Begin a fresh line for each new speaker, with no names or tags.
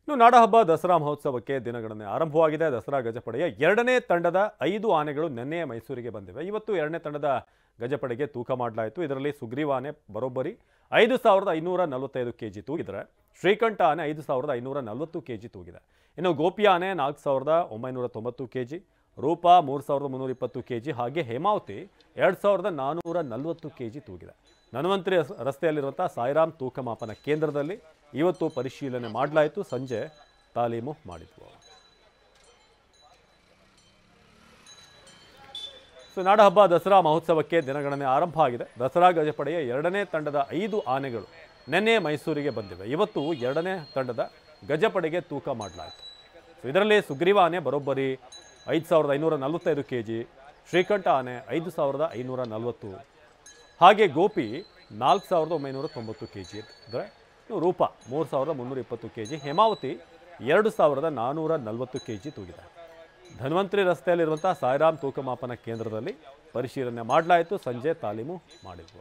ಇನ್ನು ನಾಡಹಬ್ಬ ದಸರಾ ಮಹೋತ್ಸವಕ್ಕೆ ದಿನಗಣನೆ ಆರಂಭವಾಗಿದೆ. ದಸರಾ ಗಜಪಡೆಯ ಎರಡನೇ ತಂಡದ 5 ಆನೆಗಳು ನಿನ್ನೆ ಮೈಸೂರಿಗೆ ಬಂದಿವೆ. ಇವತ್ತು ಎರಡನೇ ತಂಡದ ಗಜಪಡೆಗೆ ತೂಕ ಮಾಡಲಾಯಿತು. ಇದರಲ್ಲಿ ಸುಗ್ರೀವ ಆನೆ ಬರೋಬ್ಬರಿ 5545 ಕೆಜಿ ತೂಗಿದರೆ, ಶ್ರೀಕಂಠ ಆನೆ 5540 ಕೆಜಿ ತೂಗಿದೆ. ಇನ್ನು ಗೋಪಿ ಆನೆ 4990 ಕೆಜಿ, ರೂಪ 3320 ಕೆಜಿ, ಹಾಗೆ ಹೇಮಾವತಿ 2440 ಕೆಜಿ ತೂಗಿದೆ. ಧನ್ವಂತರಿ ರಸ್ತೆಯಲ್ಲಿರುವಂಥ ಸಾಯಿರಾಮ್ ತೂಕ ಮಾಪನ ಕೇಂದ್ರದಲ್ಲಿ ಇವತ್ತು ಪರಿಶೀಲನೆ ಮಾಡಲಾಯಿತು. ಸಂಜೆ ತಾಲೀಮು ಮಾಡಿದ್ವು. ನಾಡಹಬ್ಬ ದಸರಾ ಮಹೋತ್ಸವಕ್ಕೆ ದಿನಗಣನೆ ಆರಂಭ ಆಗಿದೆ. ದಸರಾ ಗಜಪಡೆಯ ಎರಡನೇ ತಂಡದ 5 ಆನೆಗಳು ನಿನ್ನೆ ಮೈಸೂರಿಗೆ ಬಂದಿವೆ. ಇವತ್ತು ಎರಡನೇ ತಂಡದ ಗಜಪಡೆಗೆ ತೂಕ ಮಾಡಲಾಯಿತು. ಇದರಲ್ಲಿ ಸುಗ್ರೀವ ಆನೆ ಬರೋಬ್ಬರಿ 5545 ಕೆಜಿ, ಶ್ರೀಕಂಠ ಆನೆ 5540, ಹಾಗೆ ಗೋಪಿ 4990 ಕೆಜಿ ಇದ್ದರೆ, ರೂಪ 3320 ಕೆಜಿ, ಹೇಮಾವತಿ 2440 ಕೆಜಿ ತೂಗಿದೆ. ಧನ್ವಂತರಿ ರಸ್ತೆಯಲ್ಲಿರುವಂಥ ಸಾಯಿರಾಮ್ ತೂಕ ಮಾಪನ ಕೇಂದ್ರದಲ್ಲಿ ಪರಿಶೀಲನೆ ಮಾಡಲಾಯಿತು. ಸಂಜೆ ತಾಲೀಮು ಮಾಡಿದ್ವು.